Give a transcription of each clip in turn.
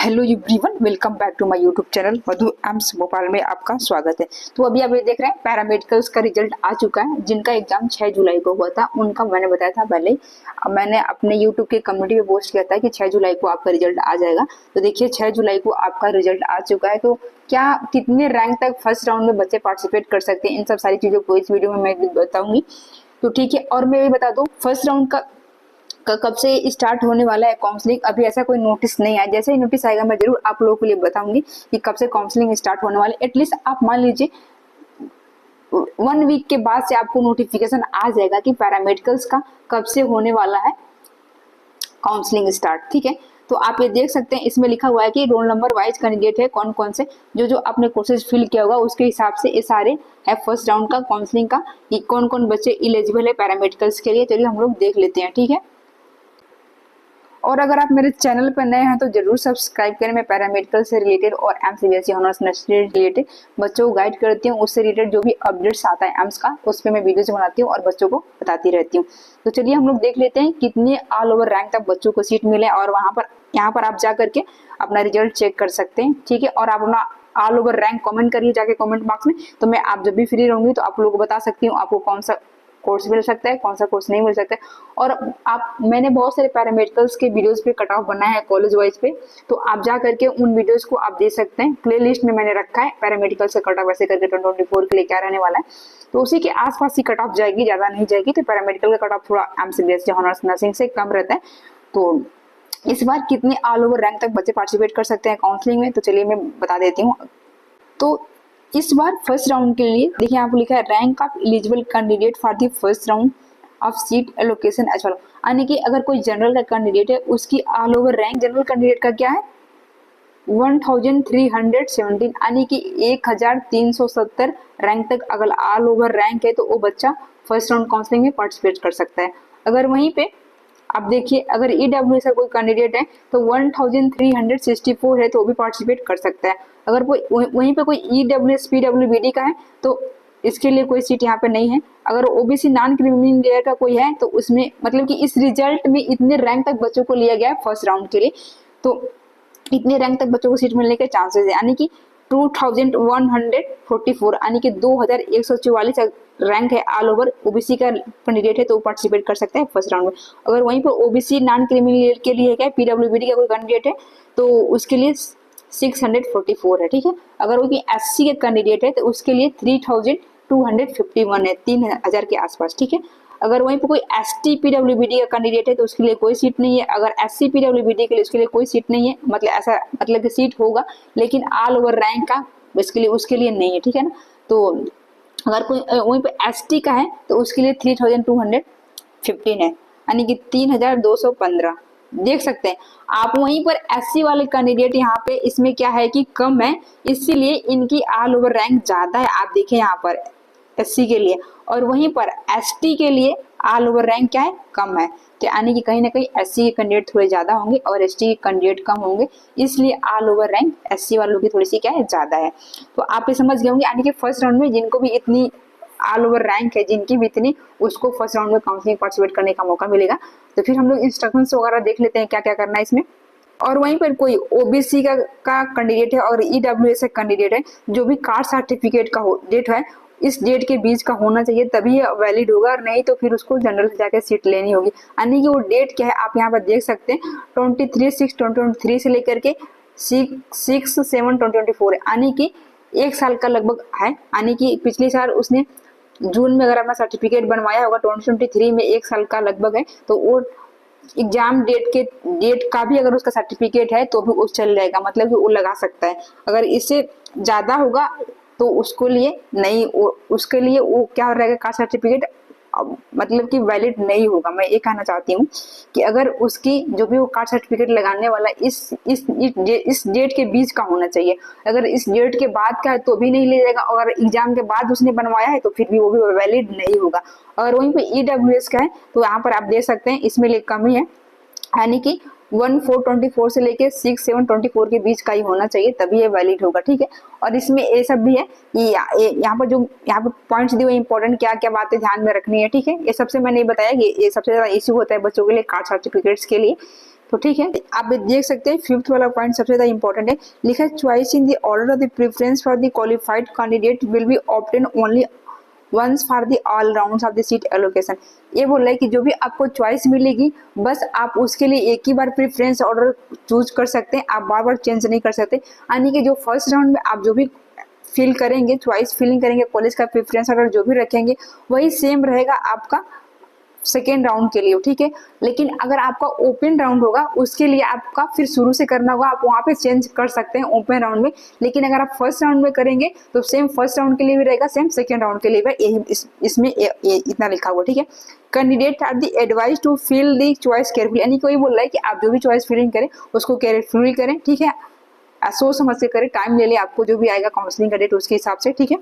Hello everyone, welcome back to my YouTube channel Madhu AIIMS Bhopal में आपका स्वागत है। तो अभी आप ये देख रहे हैं पैरामेडिकल्स का रिजल्ट आ चुका है। जिनका एग्जाम 6 जुलाई को हुआ था उनका मैंने बताया था पहले, मैंने अपने यूट्यूब के कम्युनिटी में पोस्ट किया था कि 6 जुलाई को आपका रिजल्ट आ जाएगा। तो देखिए 6 जुलाई को आपका रिजल्ट आ चुका है। तो क्या कितने रैंक तक फर्स्ट राउंड में बच्चे पार्टिसिपेट कर सकते हैं, इन सब सारी चीजों को इस वीडियो में मैं बताऊंगी। तो ठीक है, और मैं ये बता दूं फर्स्ट राउंड का कब से स्टार्ट होने वाला है काउंसलिंग, अभी ऐसा कोई नोटिस नहीं आया। जैसे ही नोटिस आएगा मैं जरूर आप लोगों के लिए बताऊंगी कि कब से काउंसलिंग स्टार्ट होने वाले। एटलीस्ट आप मान लीजिए 1 वीक के बाद से आपको नोटिफिकेशन आ जाएगा कि पैरामेडिकल्स का कब से होने वाला है काउंसलिंग स्टार्ट। ठीक है, तो आप ये देख सकते हैं इसमें लिखा हुआ है कि रोल नंबर वाइज कैंडिडेट है कौन कौन से, जो आपने कोर्सेज फिल किया होगा उसके हिसाब से ये सारे है फर्स्ट राउंड का काउंसलिंग का कि कौन कौन बच्चे इलिजिबल है पैरामेडिकल्स के लिए। चलिए हम लोग देख लेते हैं। ठीक है, और अगर आप मेरे चैनल पर नए हैं तो जरूर सब्सक्राइब करें। मैं पैरामेडिकल से रिलेटेड और एमसीबीएसई ऑनर्स नर्सरी रिलेटेड बच्चों को गाइड करती हूँ। उससे रिलेटेड जो भी अपडेट्स आता है एम्स का उस पर मैं वीडियोज बनाती हूँ और बच्चों को बताती रहती हूँ। तो चलिए हम लोग देख लेते हैं कितने ऑल ओवर रैंक तक बच्चों को सीट मिले, और यहाँ पर आप जा करके अपना रिजल्ट चेक कर सकते हैं। ठीक है, और आप अपना ऑल ओवर रैंक कमेंट करिए जाके कमेंट बॉक्स में। तो मैं आप जब भी फ्री रहूंगी तो आप लोगों को बता सकती हूँ आपको कौन सा कोर्स मिल सकता है, कौन सा कोर्स नहीं मिल सकता है। और मैंने बहुत सारे पैरामेडिकल्स के वीडियोस पे कट ऑफ बनाया है कॉलेज वाइज पे, तो आप जा करके उन वीडियोस को आप देख सकते हैं। प्ले लिस्ट में मैंने रखा है पैरामेडिकल से कट ऑफ ऐसे करके 2024 के लिए क्या रहने वाला है, तो उसी के आसपास ही कट ऑफ जाएगी, ज्यादा नहीं जाएगी। तो पैरामेडिकल का कट ऑफ थोड़ा एमसीबीएसई ऑनर्स नर्सिंग से कम रहता है। तो इस बार कितने ऑल ओवर रैंक तक बच्चे पार्टिसिपेट कर सकते हैं काउंसलिंग में, तो चलिए मैं बता देती हूँ। तो इस बार फर्स्ट राउंड के लिए देखिए यहाँ पर लिखा है rank of eligible candidate for the first round of seat allocation as follow. यानी कि अगर कोई जनरल का कैंडिडेट है उसकी all over rank general candidate का क्या है 1317, यानी कि 1370 रैंक तक अगर ऑल ओवर रैंक है तो वो बच्चा फर्स्ट राउंड काउंसलिंग में पार्टिसिपेट कर सकता है। अगर वहीं पे आप देखिए अगर ईडब्ल्यूएस का कोई कैंडिडेट है तो 1364 है तो वो भी पार्टिसिपेट कर सकता है। अगर कोई वहीं पे कोई ईडब्ल्यूएस पीडब्ल्यूबीडी का है तो इसके लिए कोई सीट यहाँ पे नहीं है। अगर ओबीसी नॉन क्रिमिनल लेयर का कोई है तो उसमें मतलब कि इस रिजल्ट में इतने रैंक तक बच्चों को लिया गया है फर्स्ट राउंड के लिए, तो इतने रैंक तक बच्चों को सीट मिलने के चांसेस है। यानी कि 2144 यानी कि 2144 रैंक है ऑल ओवर ओबीसी का कैंडिडेट है तो वो पार्टिसिपेट कर सकता है फर्स्ट राउंड में। अगर वहीं पर ओबीसी नॉन क्रिमिनल के लिए है पीडब्ल्यूबीडी का कोई कैंडिडेट है तो उसके लिए 644 है। ठीक है, अगर वो एससी के कैंडिडेट है तो उसके लिए 3251 है, 3000 के आसपास। ठीक है, अगर वहीं पर कोई एसटी पीडब्ल्यूबीडी का कैंडिडेट है तो उसके लिए कोई सीट नहीं है। अगर एससी पीडब्ल्यूबीडी के लिए उसके लिए कोई सीट नहीं है, मतलब ऐसा मतलब कि सीट होगा लेकिन ऑल ओवर रैंक का उसके लिए नहीं है। ठीक है ना, तो अगर कोई वहीं पे एसटी का है तो उसके लिए 3215 है, यानी कि 3215। देख सकते हैं आप वहीं पर एससी वाले कैंडिडेट यहाँ पे इसमें क्या है कि कम है, इसीलिए इनकी ऑल ओवर रैंक ज्यादा है। आप देखें यहाँ पर एससी के लिए, और वहीं पर एसटी के लिए ऑल ओवर रैंक क्या है कम है। तो यानी कि कहीं ना कहीं एससी के कैंडिडेट थोड़े ज्यादा होंगे और एसटी के कैंडिडेट कम होंगे, इसलिए ऑल ओवर रैंक एससी वालों की थोड़ी सी क्या है ज्यादा है। तो आप ये समझ गए होंगे, यानी कि फर्स्ट राउंड में जिनको भी इतनी ऑल ओवर रैंक है, जिनकी भी इतनी, उसको फर्स्ट राउंड में काउंसलिंग पार्टिसिपेट करने का मौका मिलेगा। तो फिर हम लोग इंस्ट्रक्शंस वगैरह देख लेते हैं क्या क्या करना है इसमें। और वहीं पर कोई ओबीसी का कैंडिडेट है और ईडब्ल्यूएस का कैंडिडेट है, जो भी कास्ट सर्टिफिकेट का डेट है इस डेट के बीच का होना चाहिए, तभी ये वैलिड होगा, और नहीं तो फिर उसको जनरल से जाकर सीट लेनी होगी। यानी कि वो डेट क्या है आप यहाँ पर देख सकते हैं 23/6/2023 से लेकर के 6/7/2024 है, यानी कि 1 साल का लगभग है। यानी कि पिछले साल उसने जून में अगर अपना सर्टिफिकेट बनवाया होगा 2023 में 1 साल का लगभग है, तो वो एग्जाम डेट का भी अगर उसका सर्टिफिकेट है तो भी वो चल जाएगा, मतलब कि वो लगा सकता है। अगर इससे ज्यादा होगा तो उसके लिए नहीं, उसके लिए वो क्या रहेगा कास्ट सर्टिफिकेट मतलब कि वैलिड नहीं होगा। मैं ये कहना चाहती हूँ कि अगर उसकी जो भी वो कास्ट सर्टिफिकेट लगाने वाला इस डेट के बीच का होना चाहिए। अगर इस डेट के बाद का है तो भी नहीं ले जाएगा, और एग्जाम के बाद उसने बनवाया है तो फिर भी वो भी वैलिड नहीं होगा। और वहीं पे ईडब्ल्यूएस का है तो यहाँ पर आप देख सकते हैं इसमें कमी है, यानी कि 1/4/24 से लेके 6/7/24 के बीच का ही होना चाहिए, तभी ये वैलिड होगा। ठीक है, और इसमें ये सब भी है कि यहाँ पर जो यहाँ पर पॉइंट्स दिए हुए इंपॉर्टेंट क्या क्या बातें ध्यान में रखनी है। ठीक है, ये सबसे मैंने बताया कि ये सबसे ज्यादा इश्यू होता है बच्चों के लिए कास्ट सर्टिफिकेट्स के लिए तो ठीक है, आप देख सकते हैं फिफ्थ वाला पॉइंट सबसे ज्यादा इंपॉर्टेंट है, लिखा है choice in the order of the preference for the qualified candidate will be obtain only once for the all rounds of the seat allocation. ये बोल रहा है कि जो भी आपको चॉइस मिलेगी बस आप उसके लिए एक ही बार प्रेफरेंस ऑर्डर चूज कर सकते हैं, आप बार बार चेंज नहीं कर सकते। यानी कि जो फर्स्ट राउंड में आप जो भी फिल करेंगे, चॉइस फिलिंग करेंगे, कॉलेज का प्रेफरेंस ऑर्डर जो भी रखेंगे वही सेम रहेगा आपका सेकेंड राउंड के लिए, ठीक है। लेकिन अगर आपका ओपन राउंड होगा उसके लिए आपका फिर शुरू से करना होगा, आप वहाँ पे चेंज कर सकते हैं ओपन राउंड में। लेकिन अगर आप फर्स्ट राउंड में करेंगे तो सेम फर्स्ट राउंड के लिए भी रहेगा, सेम सेकेंड राउंड के लिए भी, यही इसमें इतना लिखा हुआ, ठीक है। Candidate are the advise to fill the choice carefully, यानी कोई बोल रहा है कि आप जो भी चॉइस फिलिंग करें उसको केयरफुली करें, ठीक है, सोच समझ के करें, टाइम ले ले, आपको जो भी आएगा काउंसलिंग का डेट उसके हिसाब से, ठीक है।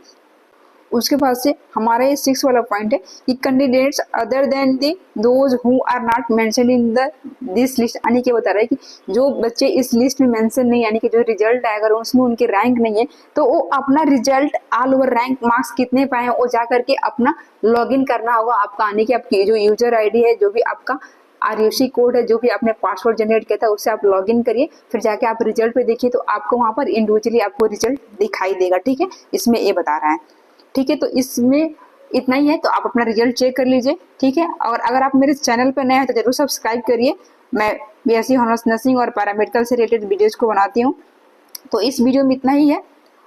उसके बाद से हमारा ये 6 वाला पॉइंट है कि candidates other than the those who are not mentioned in the this list, यानी कि बता रहा है कि जो बच्चे इस लिस्ट में मेंशन नहीं, यानी कि जो रिजल्ट आएगा अगर उसमें उनके रैंक नहीं है तो वो अपना result all over rank marks कितने पाए वो जा करके अपना लॉगिन करना होगा आपका, आने की आपकी जो यूजर आईडी है, जो भी आपका RUC कोड है, जो भी आपने पासवर्ड जनरेट किया था उससे आप लॉगिन करिए, फिर जाके आप रिजल्ट पे देखिए तो आपको वहां पर इंडिविजुअली आपको रिजल्ट दिखाई देगा, ठीक है। इसमें ये बता रहा है, ठीक है। तो इसमें इतना ही है, तो आप अपना रिजल्ट चेक कर लीजिए, ठीक है। और अगर आप मेरे चैनल पर नए हैं तो जरूर सब्सक्राइब करिए, मैं BSc हॉनर्स नर्सिंग और पैरामेडिकल से रिलेटेड वीडियोज को बनाती हूँ। तो इस वीडियो में इतना ही है,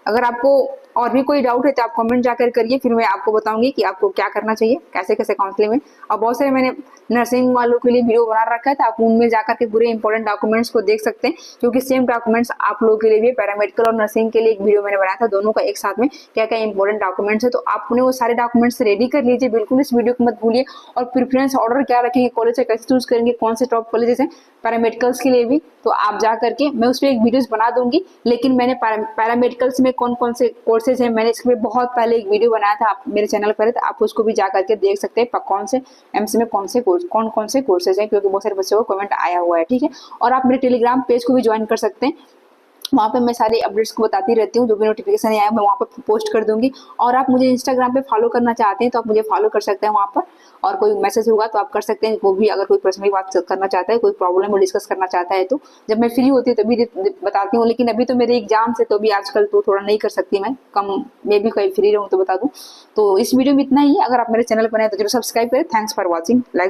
अगर आपको और भी कोई डाउट है तो आप कमेंट जाकर करिए, फिर मैं आपको बताऊंगी कि आपको क्या करना चाहिए, कैसे कैसे काउंसलिंग में। और बहुत सारे मैंने नर्सिंग वालों के लिए वीडियो बना रखा है, तो आप उनमें जाकर के पूरे इंपॉर्टेंट डॉक्यूमेंट्स को देख सकते हैं, क्योंकि सेम डॉक्यूमेंट्स आप लोगों के लिए भी, पैरामेडिकल और नर्सिंग के लिए एक वीडियो मैंने बनाया था, दोनों का एक साथ में क्या क्या इंपॉर्टेंट डॉक्यूमेंट्स है। तो आपने वो सारे डॉक्यूमेंट्स रेडी कर लीजिए, बिल्कुल इस वीडियो को मत भूलिए। और प्रेफरेंस ऑर्डर क्या रखेंगे, कॉलेज से कैसे चूज करेंगे, कौन से टॉप कॉलेजेस हैं पैरामेडिकल्स के लिए भी, तो आप जा करके, मैं उस पर एक वीडियोस बना दूंगी। लेकिन मैंने पैरामेडिकल्स में कौन कौन से कोर्सेज हैं मैंने इसमें बहुत पहले एक वीडियो बनाया था, आप मेरे चैनल पर है, तो आप उसको भी जा करके देख सकते हैं कौन से MC में कौन कौन से कोर्सेज हैं, क्योंकि बहुत सारे बच्चों को कमेंट आया हुआ है, ठीक है। और आप मेरे टेलीग्राम पेज को भी ज्वाइन कर सकते हैं, वहाँ पे मैं सारे अपडेट्स को बताती रहती हूँ, जो भी नोटिफिकेशन आया मैं वहाँ पर पोस्ट कर दूंगी। और आप मुझे इंस्टाग्राम पे फॉलो करना चाहते हैं तो आप मुझे फॉलो कर सकते हैं वहाँ पर, और कोई मैसेज होगा तो आप कर सकते हैं, वो भी अगर कोई पर्सनली बात करना चाहता है, कोई प्रॉब्लम डिस्कस करना चाहता है तो जब मैं फ्री होती है तभी बताती हूँ। लेकिन अभी तो मेरे एग्जाम से, तो अभी आजकल तो थोड़ा नहीं कर सकती मैं, कम मैं भी कहीं फ्री रहूँ तो बता दूँ। तो इस वीडियो में इतना ही है, अगर आप मेरे चैनल पर हैं तो जरूर सब्सक्राइब करें। Thanks for watching, like